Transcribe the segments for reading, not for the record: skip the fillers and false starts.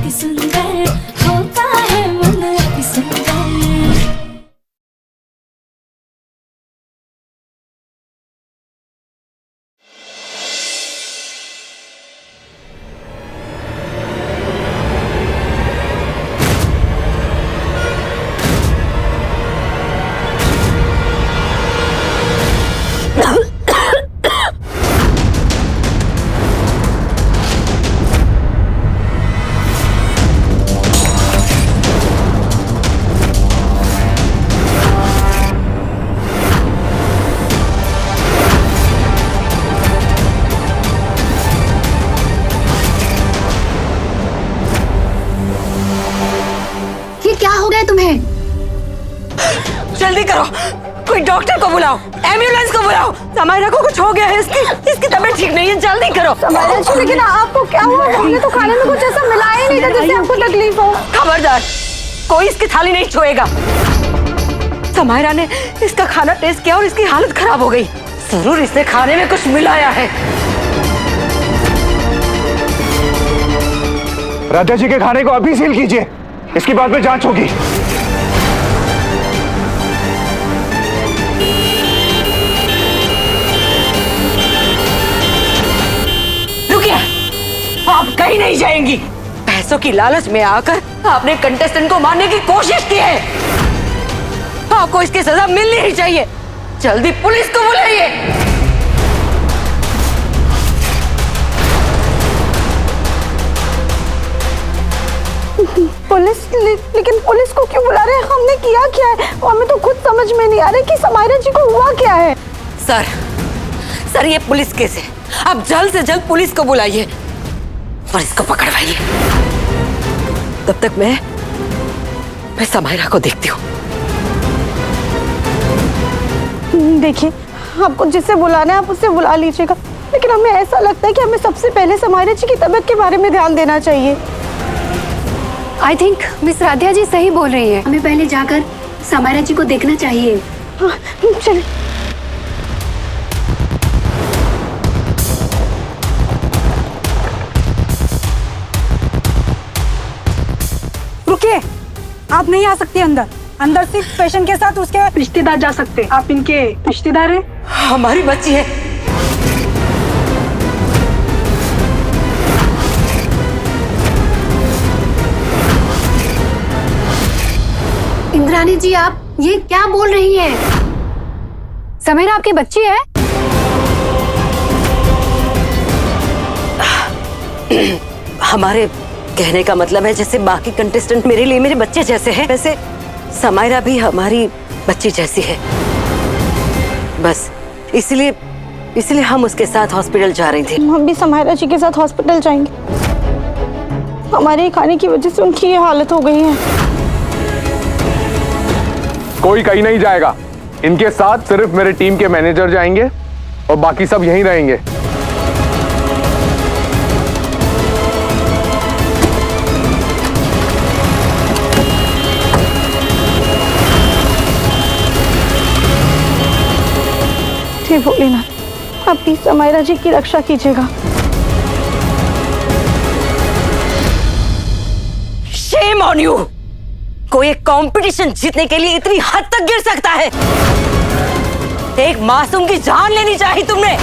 अति सुंदर होता है मन अति सुंदर। जल्दी करो, कोई डॉक्टर को बुलाओ, एम्बुलेंस को बुलाओ। समायरा को कुछ हो गया है, इसकी तबीयत ठीक नहीं है, जल्दी करो। समायरा जी, लेकिन आपको क्या हुआ? हमने तो खाने में कुछ ऐसा मिलाया ही नहीं था जिससे आपको तकलीफ हो। खबरदार, कोई इसकी थाली नहीं छुएगा। समायरा ने इसका खाना टेस्ट किया और इसकी हालत खराब हो गई। जरूर इसने खाने में कुछ मिलाया है। राधा जी के खाने को अभी सील कीजिए, इसकी बाद में जांच होगी। आप कहीं नहीं जाएंगी। पैसों की लालच में आकर आपने कंटेस्टेंट को मारने की कोशिश की है। आपको इसकी सजा मिलनी ही चाहिए। जल्दी पुलिस को बुलाइए। पुलिस? लेकिन पुलिस को क्यों बुला रहे हैं? हमने किया क्या है? हमें तो खुद समझ में नहीं आ रहा कि समायरा जी को हुआ क्या है। सर ये पुलिस केस है। आप जल्द से जल्द पुलिस को बुलाइए और इसको पकड़वाइए। तब तक मैं समायरा को देखती हूँ। देखिए, आपको जिससे बुलाना है आप उससे बुला लीजिएगा, लेकिन हमें ऐसा लगता है कि हमें सबसे पहले समायरा जी की तबीयत के बारे में ध्यान देना चाहिए। आई थिंक मिस राधिया जी सही बोल रही है। हमें पहले जाकर समायरा जी को देखना चाहिए। हाँ, चलिए। रुकिए, आप नहीं आ सकती अंदर सिर्फ पेशेंट के साथ उसके रिश्तेदार जा सकते। आप इनके रिश्तेदार हैं? हमारी बच्ची है। इंद्राणी जी, आप ये क्या बोल रही हैं? समायरा आपकी बच्ची है? हमारे कहने का मतलब है जैसे बाकी कंटेस्टेंट मेरे लिए मेरे बच्चे जैसे हैं, वैसे समायरा भी हमारी बच्ची जैसी है। बस इसलिए हम उसके साथ हॉस्पिटल जा रहे थे। हम भी समायरा जी के साथ हॉस्पिटल जाएंगे। हमारे खाने की वजह से उनकी ये हालत हो गई है। कोई कहीं नहीं जाएगा। इनके साथ सिर्फ मेरे टीम के मैनेजर जाएंगे और बाकी सब यहीं रहेंगे। हे भोलेनाथ, आप प्लीज समायरा जी की रक्षा कीजिएगा। Shame on you. कोई एक कंपटीशन जीतने के लिए इतनी हद तक गिर सकता है? एक मासूम की जान लेनी चाहिए तुमने।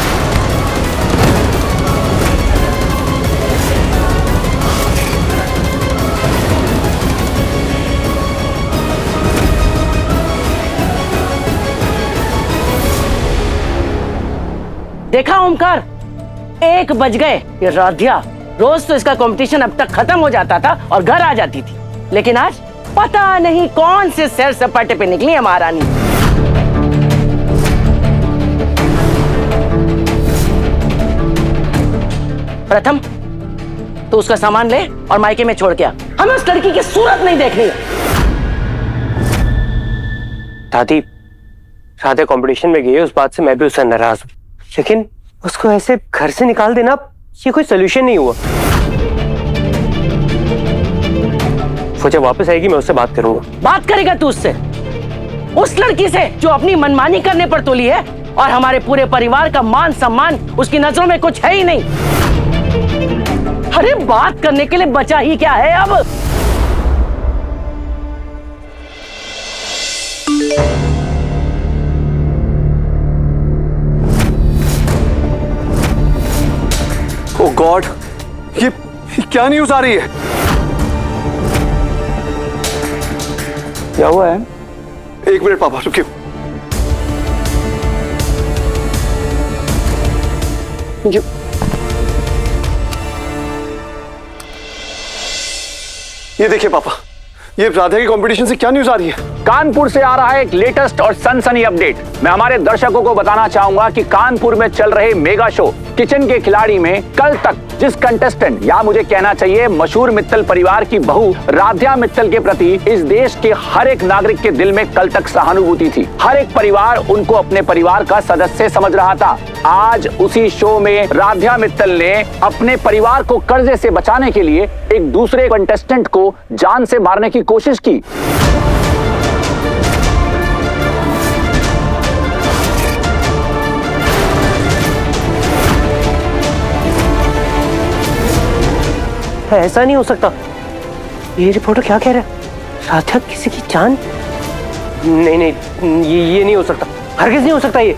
देखा ओमकार, 1 बज गए। ये राधिया, रोज तो इसका कंपटीशन अब तक खत्म हो जाता था और घर आ जाती थी, लेकिन आज पता नहीं कौन से सैर सपाटे पे निकली है महारानी। प्रथम, तो उसका सामान ले और मायके में छोड़ के आ। हमें उस लड़की की सूरत नहीं देखनी है। दादी, राधे कंपटीशन में गई है, उस बात से मैं भी उससे नाराज हूँ, लेकिन उसको ऐसे घर से निकाल देना ये कोई सोल्यूशन नहीं हुआ। वो जब वापस आएगी मैं उससे बात करूंगा। बात करेगा तू उससे? उस लड़की से जो अपनी मनमानी करने पर तुली है और हमारे पूरे परिवार का मान सम्मान उसकी नजरों में कुछ है ही नहीं। अरे बात करने के लिए बचा ही क्या है अब? ओह गॉड, ये क्या न्यूज़ आ रही है? क्या हुआ है? एक मिनट पापा रुकिए। ये देखिए पापा, ये राधा के कंपटीशन से क्या न्यूज़ आ रही है? कानपुर से आ रहा है एक लेटेस्ट और सनसनी अपडेट। मैं हमारे दर्शकों को बताना चाहूंगा कि कानपुर में चल रहे मेगा शो किचन के खिलाड़ी में कल तक जिस कंटेस्टेंट या मुझे कहना चाहिए मशहूर मित्तल परिवार की बहू राध्या मित्तल के प्रति इस देश के हर एक नागरिक के दिल में कल तक सहानुभूति थी। हर एक परिवार उनको अपने परिवार का सदस्य समझ रहा था। आज उसी शो में राध्या मित्तल ने अपने परिवार को कर्जे से बचाने के लिए एक दूसरे कंटेस्टेंट को जान से मारने की कोशिश की। ऐसा नहीं हो सकता। ये रिपोर्टर क्या कह रहा है? राधा किसी की जान? नहीं नहीं, ये नहीं हो सकता, हरगिज़ नहीं हो सकता। ये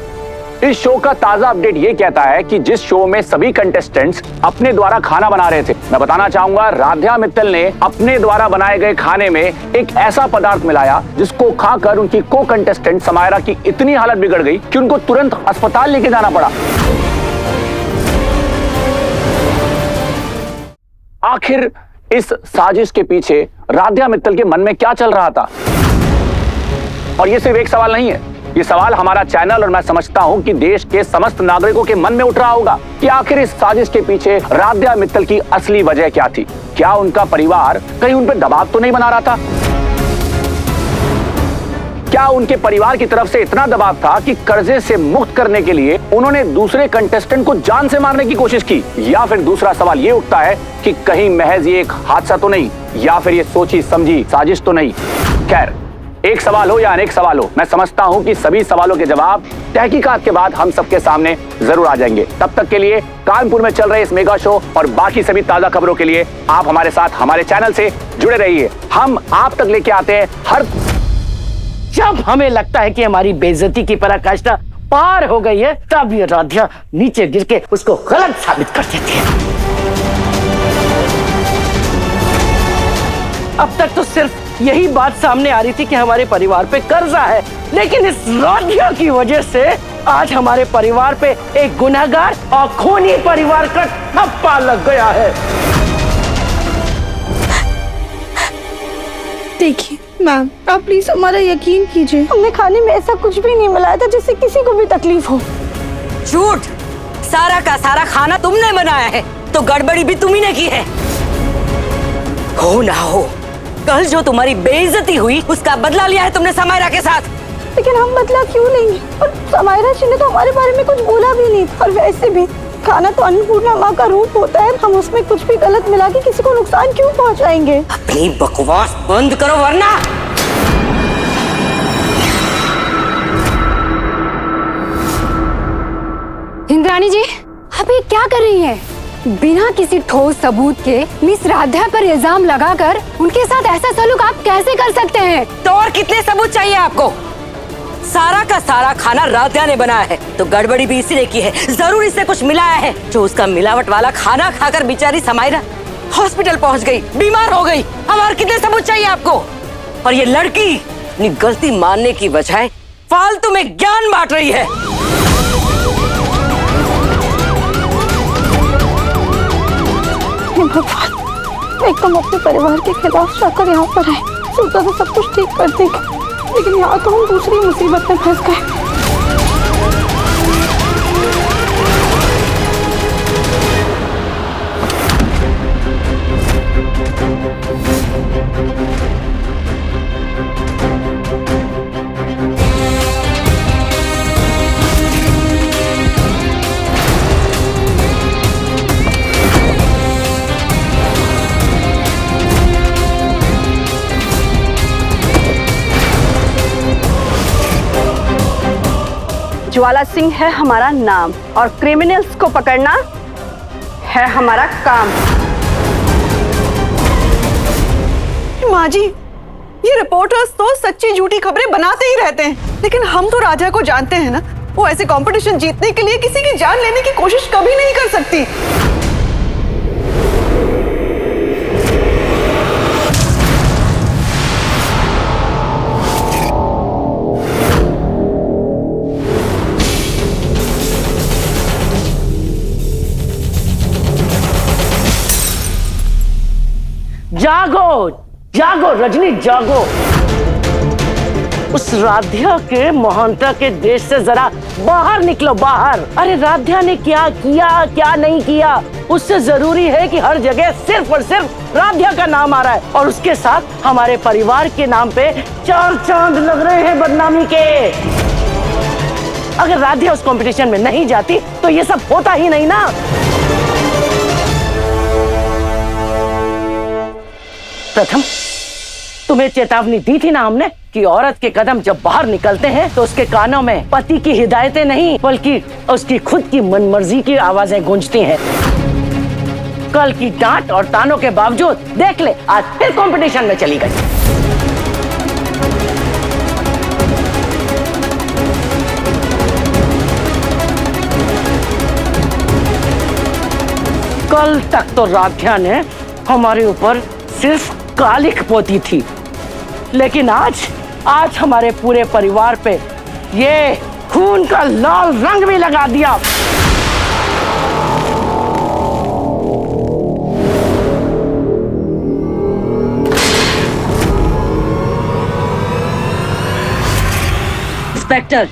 इस शो का ताजा अपडेट ये कहता है कि जिस शो में सभी कंटेस्टेंट्स अपने द्वारा खाना बना रहे थे, मैं बताना चाहूंगा राध्या मित्तल ने अपने द्वारा बनाए गए खाने में एक ऐसा पदार्थ मिलाया जिसको खाकर उनकी को कंटेस्टेंट समायरा की इतनी हालत बिगड़ गई कि उनको तुरंत अस्पताल लेके जाना पड़ा। आखिर इस साजिश के पीछे राध्या मित्तल के मन में क्या चल रहा था? और ये सिर्फ एक सवाल नहीं है, ये सवाल हमारा चैनल और मैं समझता हूं कि देश के समस्त नागरिकों के मन में उठ रहा होगा कि आखिर इस साजिश के पीछे राध्या मित्तल की असली वजह क्या थी? क्या उनका परिवार कहीं उन पर दबाव तो नहीं बना रहा था? क्या उनके परिवार की तरफ से इतना दबाव था कि कर्जे से मुक्त करने के लिए उन्होंने दूसरे कंटेस्टेंट को जान से मारने की कोशिश की? या फिर दूसरा सवाल ये उठता है कि कहीं महज ये एक हादसा तो नहीं, या फिर ये सोची समझी साजिश तो नहीं? खैर, एक सवाल हो या अनेक सवाल हो, मैं समझता हूं कि सभी सवालों के जवाब तहकीकात के बाद हम सबके सामने जरूर आ जाएंगे। तब तक के लिए कानपुर में चल रहे इस मेगा शो और बाकी सभी ताजा खबरों के लिए आप हमारे साथ हमारे चैनल से जुड़े रहिए। हम आप तक लेके आते हैं हर जब हमें लगता है कि हमारी बेइज्जती की पराकाष्ठा पार हो गई है, तब ये राध्या नीचे गिर के उसको गलत साबित कर देती है। अब तक तो सिर्फ यही बात सामने आ रही थी कि हमारे परिवार पे कर्जा है, लेकिन इस राध्या की वजह से आज हमारे परिवार पे एक गुनहगार और खूनी परिवार का ठप्पा लग गया है। देखिए मैम, आप प्लीज हमारा यकीन कीजिए, हमने खाने में ऐसा कुछ भी नहीं मिलाया था जिससे किसी को भी तकलीफ हो। झूठ! सारा का सारा खाना तुमने बनाया है, तो गड़बड़ी भी तुम ही ने की है। हो ना हो, कल जो तुम्हारी बेइज्जती हुई उसका बदला लिया है तुमने समायरा के साथ। लेकिन हम बदला क्यों लेंगे? और समायरा जी ने तो हमारे बारे में कुछ बोला भी नहीं। और वैसे भी खाना तो अन्नपूर्णा माँ का रूप होता है, हम उसमें कुछ भी गलत मिला के किसी को नुकसान क्यों पहुँचाएंगे? अपनी बकवास बंद करो वरना। इंद्राणी जी, आप ये क्या कर रही हैं? बिना किसी ठोस सबूत के मिस राधा पर इल्जाम लगाकर उनके साथ ऐसा सलूक आप कैसे कर सकते हैं? तो और कितने सबूत चाहिए आपको? सारा का सारा खाना राधा ने बनाया है, तो गड़बड़ी भी इसी ने की है। जरूर इससे कुछ मिलाया है। जो उसका मिलावट वाला खाना खाकर बेचारी समायरा हॉस्पिटल पहुंच गई, बीमार हो गई। अब और कितने सबूत चाहिए आपको? और ये लड़की अपनी गलती मानने की बजाय फालतू में ज्ञान बांट रही है। भगवान, एक तो हम अपने परिवार के खिलाफ जाकर यहाँ पर आए, सोचा था सब कुछ ठीक कर देंगे, लेकिन यहाँ तो हम दूसरी मुसीबत में फंस गए। ज्वाला सिंह है हमारा नाम और क्रिमिनल्स को पकड़ना है हमारा काम। माँ जी, ये रिपोर्टर्स तो सच्ची झूठी खबरें बनाते ही रहते हैं, लेकिन हम तो राधा को जानते हैं ना, वो ऐसे कंपटीशन जीतने के लिए किसी की जान लेने की कोशिश कभी नहीं कर सकती। जागो जागो रजनी जागो। उस राध्या के मोहंता के देश से जरा बाहर निकलो, बाहर। अरे राध्या ने क्या किया क्या नहीं किया, उससे जरूरी है कि हर जगह सिर्फ और सिर्फ राध्या का नाम आ रहा है और उसके साथ हमारे परिवार के नाम पे 4 चांद लग रहे हैं बदनामी के। अगर राध्या उस कंपटीशन में नहीं जाती तो ये सब होता ही नहीं ना। प्रथम, तुम्हें चेतावनी दी थी ना हमने कि औरत के कदम जब बाहर निकलते हैं तो उसके कानों में पति की हिदायतें नहीं बल्कि उसकी खुद की मनमर्जी की आवाजें गूंजती हैं। कल की डांट और तानों के बावजूद देख ले, आज फिर कंपटीशन में चली गई। कल तक तो राध्या ने हमारे ऊपर सिर्फ कालिख पोती थी, लेकिन आज हमारे पूरे परिवार पे ये खून का लाल रंग भी लगा दिया। इंस्पेक्टर,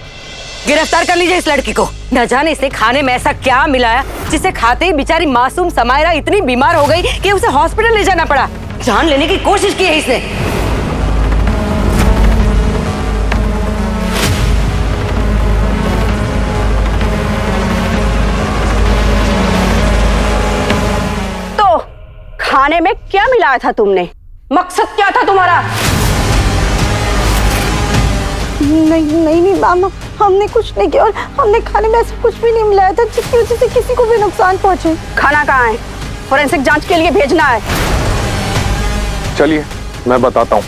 गिरफ्तार कर लीजिए इस लड़की को। न जाने इसे खाने में ऐसा क्या मिलाया जिसे खाते ही बेचारी मासूम समायरा इतनी बीमार हो गई कि उसे हॉस्पिटल ले जाना पड़ा। जान लेने की कोशिश की है इसने। तो खाने में क्या मिलाया था तुमने? मकसद क्या था तुम्हारा? नहीं मामा, हमने कुछ नहीं किया और हमने खाने में ऐसा कुछ भी नहीं मिलाया था जिसकी वजह से किसी को भी नुकसान पहुंचे। खाना कहाँ है? फोरेंसिक जांच के लिए भेजना है। चलिए मैं बताता हूँ।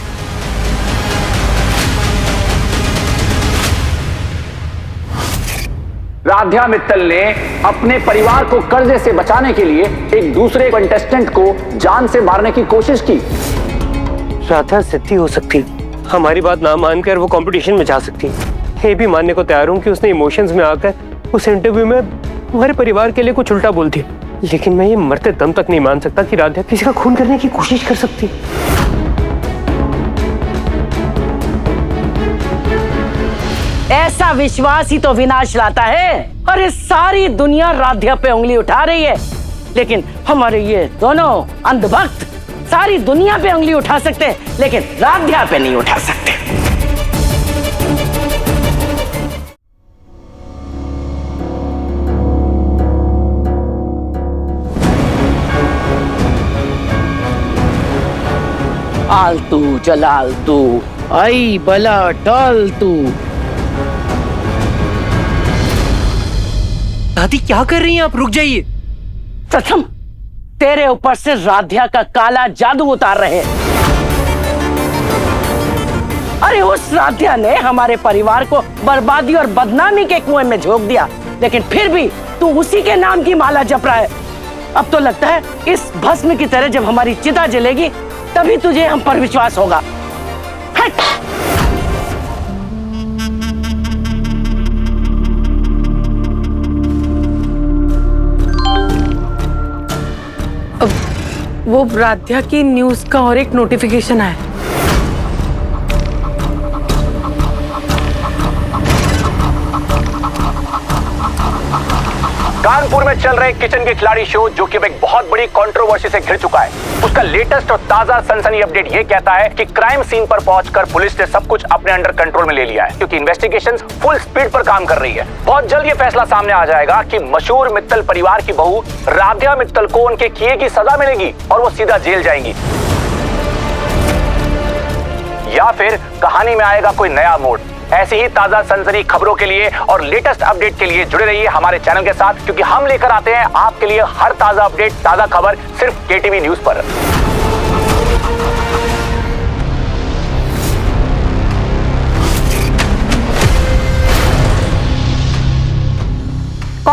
राध्या मित्तल ने अपने परिवार को कर्जे से बचाने के लिए एक दूसरे कंटेस्टेंट को जान से मारने की कोशिश की। राधा सच्ची हो सकती, हमारी बात ना मानकर वो कंपटीशन में जा सकती। ये भी मानने को तैयार हूँ कि उसने इमोशंस में आकर उस इंटरव्यू में हमारे परिवार के लिए कुछ उल्टा बोलती, लेकिन मैं ये मरते दम तक नहीं मान सकता कि राधा किसी का खून करने की कोशिश कर सकती। ऐसा विश्वास ही तो विनाश लाता है। अरे सारी दुनिया राध्या पे उंगली उठा रही है, लेकिन हमारे ये दोनों अंधभक्त सारी दुनिया पे उंगली उठा सकते हैं, लेकिन राध्या पे नहीं उठा सकते। आलतू जलालतू आई बला टल तू। दादी क्या कर रही हैं आप? रुक जाइए। प्रथम, तेरे ऊपर से राध्या का काला जादू उतार रहे हैं। अरे उस राध्या ने हमारे परिवार को बर्बादी और बदनामी के कुएं में झोंक दिया, लेकिन फिर भी तू उसी के नाम की माला जप रहा है। अब तो लगता है इस भस्म की तरह जब हमारी चिता जलेगी तभी तुझे हम पर विश्वास होगा। हट! वो राध्या की न्यूज का और एक नोटिफिकेशन आया। कानपुर में चल रहे किचन के खिलाड़ी शो, जो कि एक बहुत बड़ी कंट्रोवर्सी से घिर चुका है, उसका लेटेस्ट और ताजा सनसनी अपडेट ये कहता है कि क्राइम सीन पर पहुंचकर पुलिस ने सब कुछ अपने अंडर कंट्रोल में ले लिया है, क्योंकि इन्वेस्टिगेशंस फुल स्पीड पर काम कर रही है। बहुत जल्द ये फैसला सामने आ जाएगा कि मशहूर मित्तल परिवार की बहू राध्या मित्तल को उनके किए की सजा मिलेगी और वो सीधा जेल जाएंगी, या फिर कहानी में आएगा कोई नया मोड़। ऐसी ही ताजा सनसनी खबरों के लिए और लेटेस्ट अपडेट के लिए जुड़े रहिए हमारे चैनल के साथ, क्योंकि हम लेकर आते हैं आपके लिए हर ताजा अपडेट, ताजा खबर सिर्फ केटीवी न्यूज पर।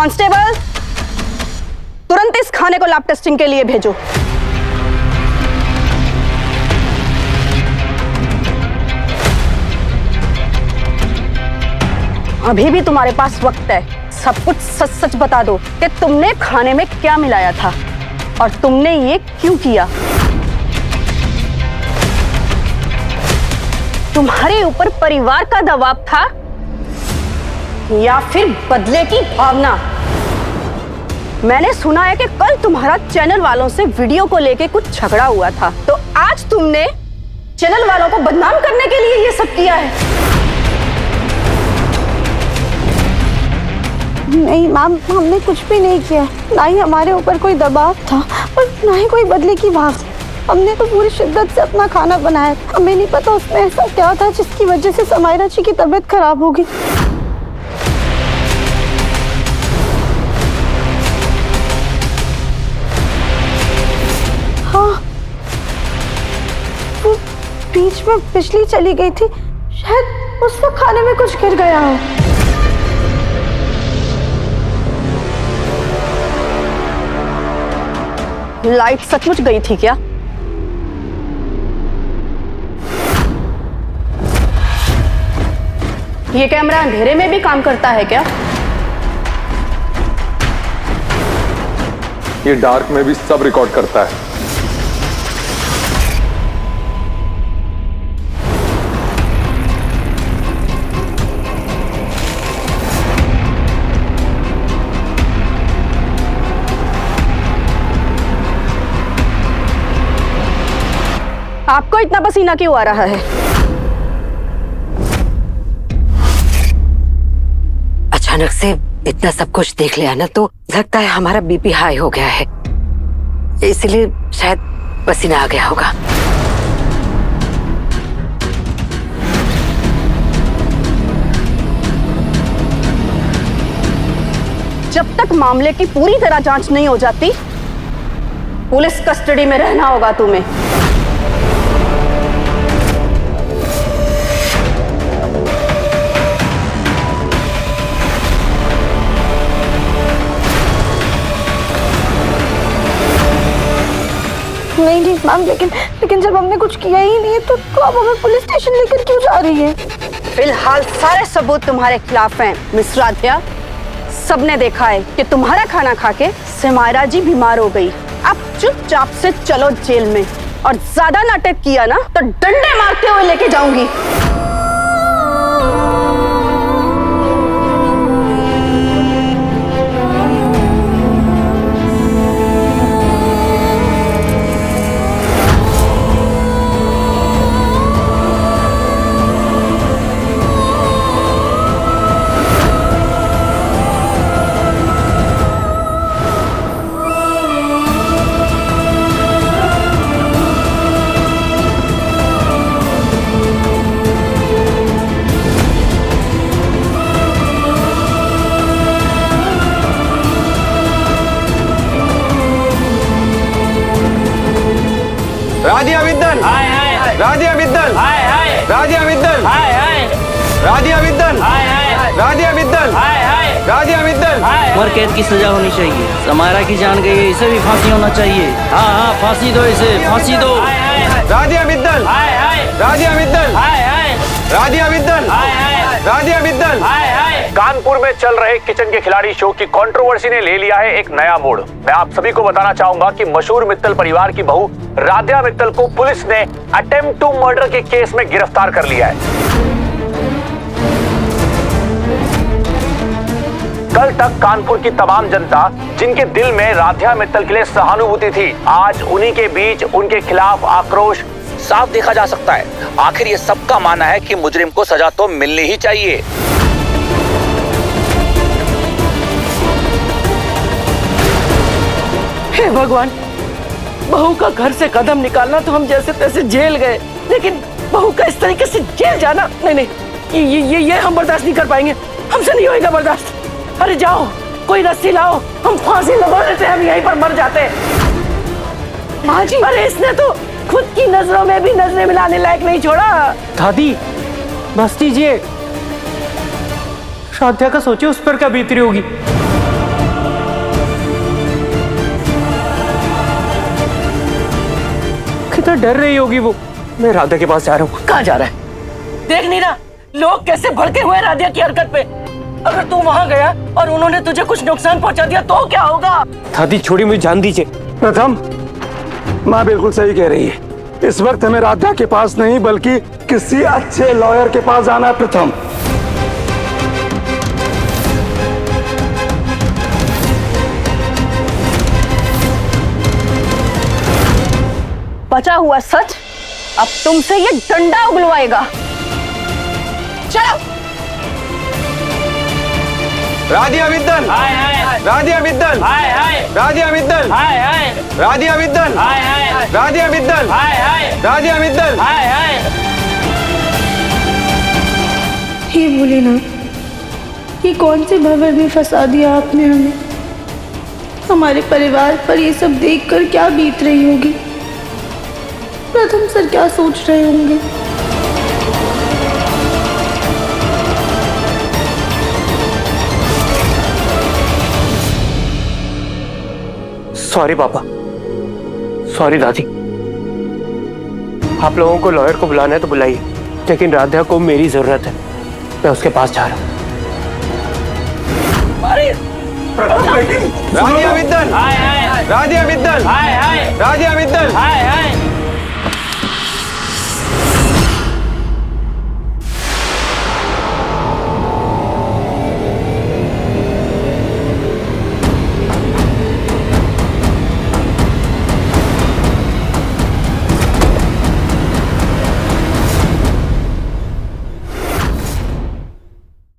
कांस्टेबल, तुरंत इस खाने को लैब टेस्टिंग के लिए भेजो। अभी भी तुम्हारे पास वक्त है, सब कुछ सच सच बता दो कि तुमने खाने में क्या मिलाया था और तुमने ये क्यों किया। तुम्हारे ऊपर परिवार का दबाव था या फिर बदले की भावना। मैंने सुना है कि कल तुम्हारा चैनल वालों से वीडियो को लेके कुछ झगड़ा हुआ था, तो आज तुमने चैनल वालों को बदनाम करने के लिए ये सब किया है। नहीं मैम, हमने कुछ भी नहीं किया, ना ही हमारे ऊपर कोई दबाव था और ना ही कोई बदले की भाव। हमने तो पूरी शिद्दत से अपना खाना बनाया। हमें नहीं पता उसमें ऐसा क्या था जिसकी वजह से समायरा जी की तबीयत खराब हो गई। हाँ, वो बीच में बिजली चली गई थी, शायद उस वक्त खाने में कुछ गिर गया हो। लाइट सचमुच गई थी क्या? ये कैमरा अंधेरे में भी काम करता है क्या? ये डार्क में भी सब रिकॉर्ड करता है। आपको इतना पसीना क्यों आ रहा है? अचानक से इतना सब कुछ देख लिया ना, तो लगता है हमारा बीपी हाई हो गया है, इसलिए शायद पसीना आ गया होगा। जब तक मामले की पूरी तरह जांच नहीं हो जाती, पुलिस कस्टडी में रहना होगा तुम्हें। नहीं मैम, लेकिन जब हमने कुछ किया ही नहीं तो आप हमें पुलिस स्टेशन लेकर क्यों जा रही है? फिलहाल सारे सबूत तुम्हारे खिलाफ हैं मिस राध्या। सबने देखा है कि तुम्हारा खाना खा के समायरा जी बीमार हो गई। अब चुपचाप से चलो जेल में, और ज्यादा नाटक किया ना तो डंडे मारते हुए लेके जाऊंगी। राधिया मित्तल, राधिया मित्तल, राधिया मित्तल, राधिया मित्तल, राधिया मित्तल, राधिया मित्तल। उम्र कैद की सजा होनी चाहिए। समायरा की जान गई है, इसे भी फांसी होना चाहिए। हाँ, फांसी दो इसे, फांसी दो। राधिया मित्तल, राधिया मित्तल, राधिया मित्तल, राधिया मित्तल। कानपुर में चल रहे किचन के खिलाड़ी शो की कंट्रोवर्सी ने ले लिया है एक नया मोड़। मैं आप सभी को बताना चाहूंगा कि मशहूर मित्तल परिवार की बहू राधिया मित्तल को पुलिस ने अटेम्प्ट टू मर्डर के केस में गिरफ्तार कर लिया है। कल तक कानपुर की तमाम जनता, जिनके दिल में राधिया मित्तल के लिए सहानुभूति थी, आज उन्हीं के बीच उनके खिलाफ आक्रोश साफ देखा जा सकता है। आखिर ये सबका मानना है कि मुजरिम को सजा तो मिलनी ही चाहिए। हे भगवान, बहू का घर से कदम निकालना तो हम जैसे तैसे जेल गए, लेकिन बहू का इस तरीके से जेल जाना, नहीं, ये हम बर्दाश्त नहीं कर पाएंगे। हमसे नहीं होएगा बर्दाश्त। अरे जाओ, कोई रस्सी लाओ, हम फांसी लगा देते, हम यहीं पर मर जाते। माँ जी, अरे इसने तो खुद की नजरों में भी नजरें मिलाने लायक नहीं छोड़ा। दादी बस कीजिए, राधिया का सोचिए उस पर क्या बीतरी होगी। कितना डर रही होगी वो। मैं राधा के पास जा रहा हूँ। कहाँ जा रहा है? देख नहीं रहा लोग कैसे भड़के हुए राधिया की हरकत पे। अगर तू वहाँ गया और उन्होंने तुझे कुछ नुकसान पहुँचा दिया तो क्या होगा? दादी छोड़ी, मुझे जान दीजिए। प्रथम, माँ बिल्कुल सही कह रही है। इस वक्त हमें राधा के पास नहीं बल्कि किसी अच्छे लॉयर के पास जाना है। प्रथम, बचा हुआ सच अब तुमसे ये डंडा उगलवाएगा। चलो। राधिया मित्तल, राधिया मित्तल, राधिया मित्तल, राधिया मित्तल, राधिया मित्तल, राधिया मित्तल। हे भोलेनाथ, ये कौन से भंवर में फंसा दिया आपने हमें। हमारे परिवार पर ये सब देखकर क्या बीत रही होगी। प्रथम सर क्या सोच रहे होंगे। सॉरी पापा, सॉरी दादी। आप लोगों को लॉयर को बुलाना है तो बुलाइए, लेकिन राधा को मेरी जरूरत है। मैं उसके पास जा रहा हूँ। राधिया मित्तल, राधिया मित्तल, राधिया मित्तल।